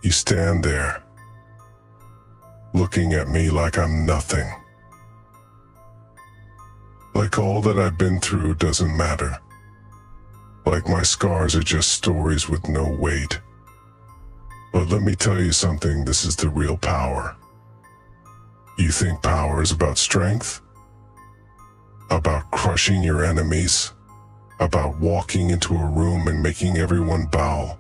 You stand there, looking at me like I'm nothing. Like all that I've been through doesn't matter. Like my scars are just stories with no weight. But let me tell you something, this is the real power. You think power is about strength? About crushing your enemies? About walking into a room and making everyone bow?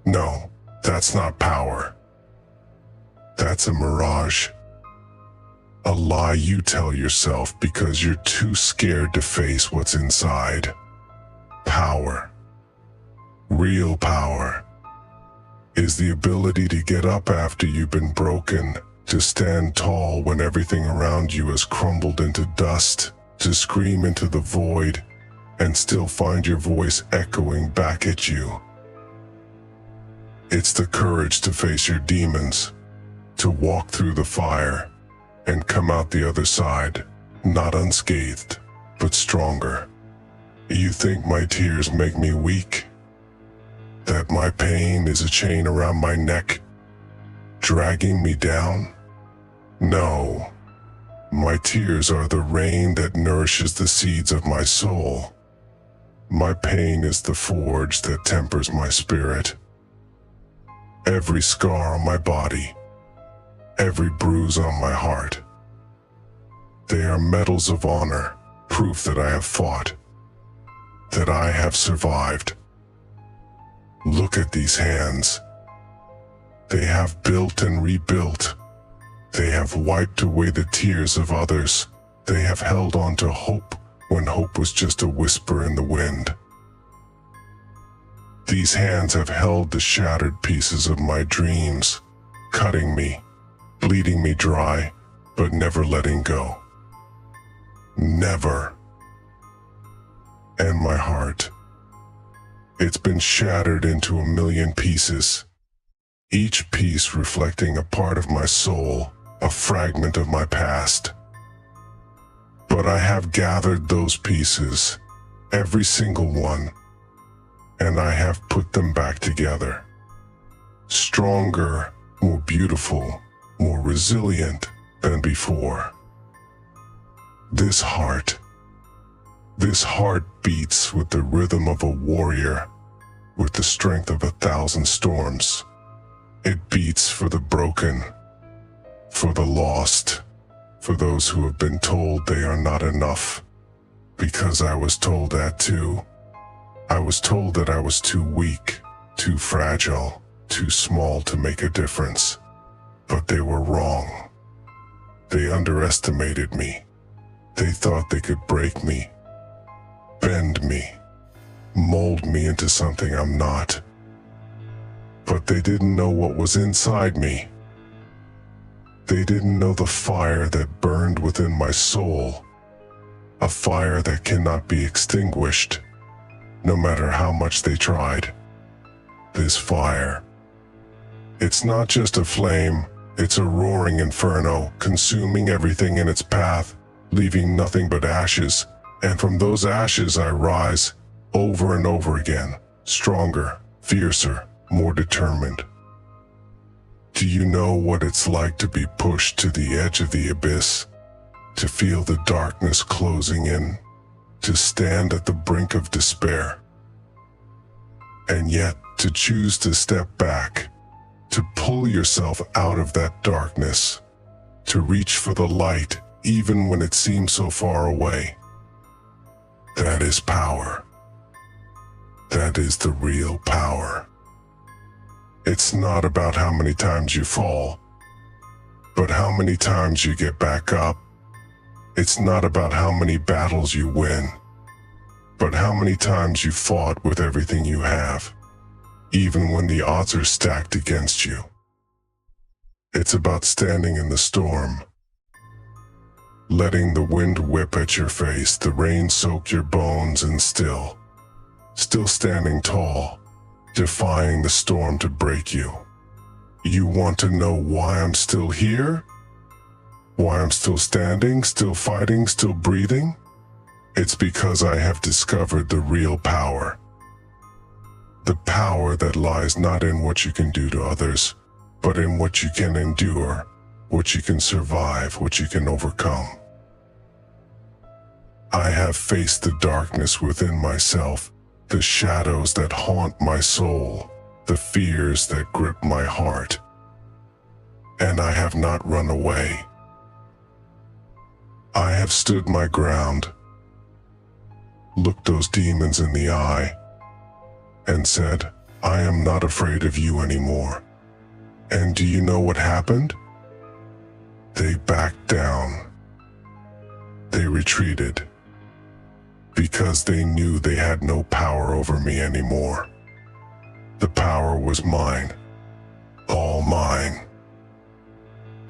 No, that's not power. That's a mirage. A lie you tell yourself because you're too scared to face what's inside. Power, real power, is the ability to get up after you've been broken, to stand tall when everything around you has crumbled into dust, to scream into the void and still find your voice echoing back at you. It's the courage to face your demons, to walk through the fire and come out the other side, not unscathed, but stronger. You think my tears make me weak? That my pain is a chain around my neck, dragging me down? No. My tears are the rain that nourishes the seeds of my soul. My pain is the forge that tempers my spirit. Every scar on my body, every bruise on my heart, they are medals of honor, proof that I have fought, that I have survived. Look at these hands. They have built and rebuilt. They have wiped away the tears of others. They have held on to hope when hope was just a whisper in the wind. These hands have held the shattered pieces of my dreams, cutting me, bleeding me dry, but never letting go. Never. And my heart, it's been shattered into a million pieces, each piece reflecting a part of my soul, a fragment of my past. But I have gathered those pieces, every single one, and I have put them back together. Stronger, more beautiful, more resilient than before. This heart beats with the rhythm of a warrior, with the strength of 1,000 storms. It beats for the broken, for the lost, for those who have been told they are not enough. Because I was told that too. I was told that I was too weak, too fragile, too small to make a difference. But they were wrong. They underestimated me. They thought they could break me, bend me, mold me into something I'm not. But they didn't know what was inside me. They didn't know the fire that burned within my soul, a fire that cannot be extinguished, no matter how much they tried. This fire, it's not just a flame, it's a roaring inferno, consuming everything in its path, leaving nothing but ashes, and from those ashes I rise, over and over again, stronger, fiercer, more determined. Do you know what it's like to be pushed to the edge of the abyss, to feel the darkness closing in, to stand at the brink of despair, and yet to choose to step back, to pull yourself out of that darkness, to reach for the light even when it seems so far away? That is power. That is the real power. It's not about how many times you fall, but how many times you get back up. It's not about how many battles you win, but how many times you fought with everything you have, even when the odds are stacked against you. It's about standing in the storm, letting the wind whip at your face, the rain soak your bones, and still standing tall, defying the storm to break you. You want to know why I'm still here? Why I'm still standing, still fighting, still breathing? It's because I have discovered the real power. The power that lies not in what you can do to others, but in what you can endure, what you can survive, what you can overcome. I have faced the darkness within myself, the shadows that haunt my soul, the fears that grip my heart, and I have not run away. I have stood my ground, looked those demons in the eye, and said, I am not afraid of you anymore. And do you know what happened? They backed down. They retreated, because they knew they had no power over me anymore. The power was mine, all mine.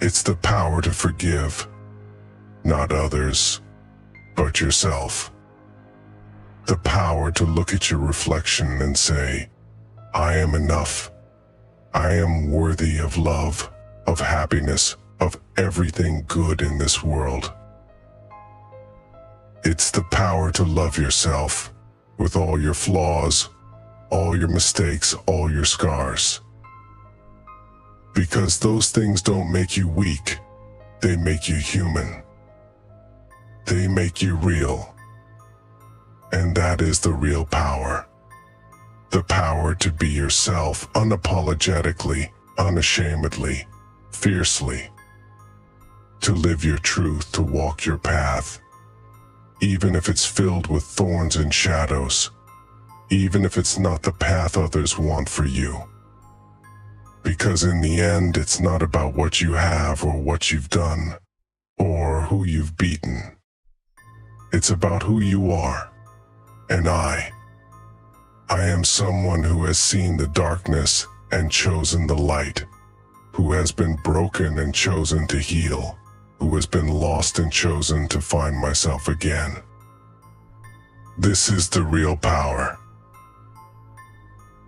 It's the power to forgive, not others, but yourself. The power to look at your reflection and say, I am enough. I am worthy of love, of happiness, of everything good in this world. It's the power to love yourself with all your flaws, all your mistakes, all your scars. Because those things don't make you weak, they make you human. They make you real. And that is the real power. The power to be yourself unapologetically, unashamedly, fiercely. To live your truth, to walk your path. Even if it's filled with thorns and shadows. Even if it's not the path others want for you. Because in the end, it's not about what you have or what you've done, or who you've beaten. It's about who you are. And I am someone who has seen the darkness and chosen the light, who has been broken and chosen to heal, who has been lost and chosen to find myself again. This is the real power.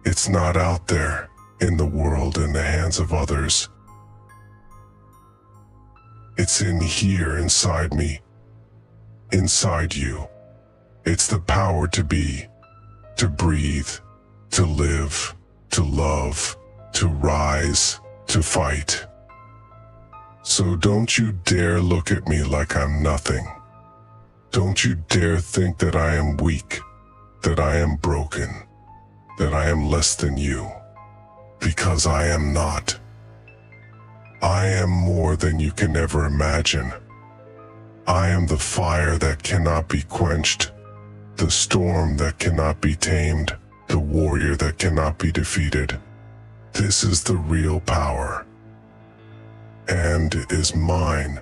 It's not out there in the world in the hands of others. It's in here inside me, inside you. It's the power to be, to breathe, to live, to love, to rise, to fight. So don't you dare look at me like I'm nothing. Don't you dare think that I am weak, that I am broken, that I am less than you. Because I am not. I am more than you can ever imagine. I am the fire that cannot be quenched, the storm that cannot be tamed, the warrior that cannot be defeated. This is the real power, and it is mine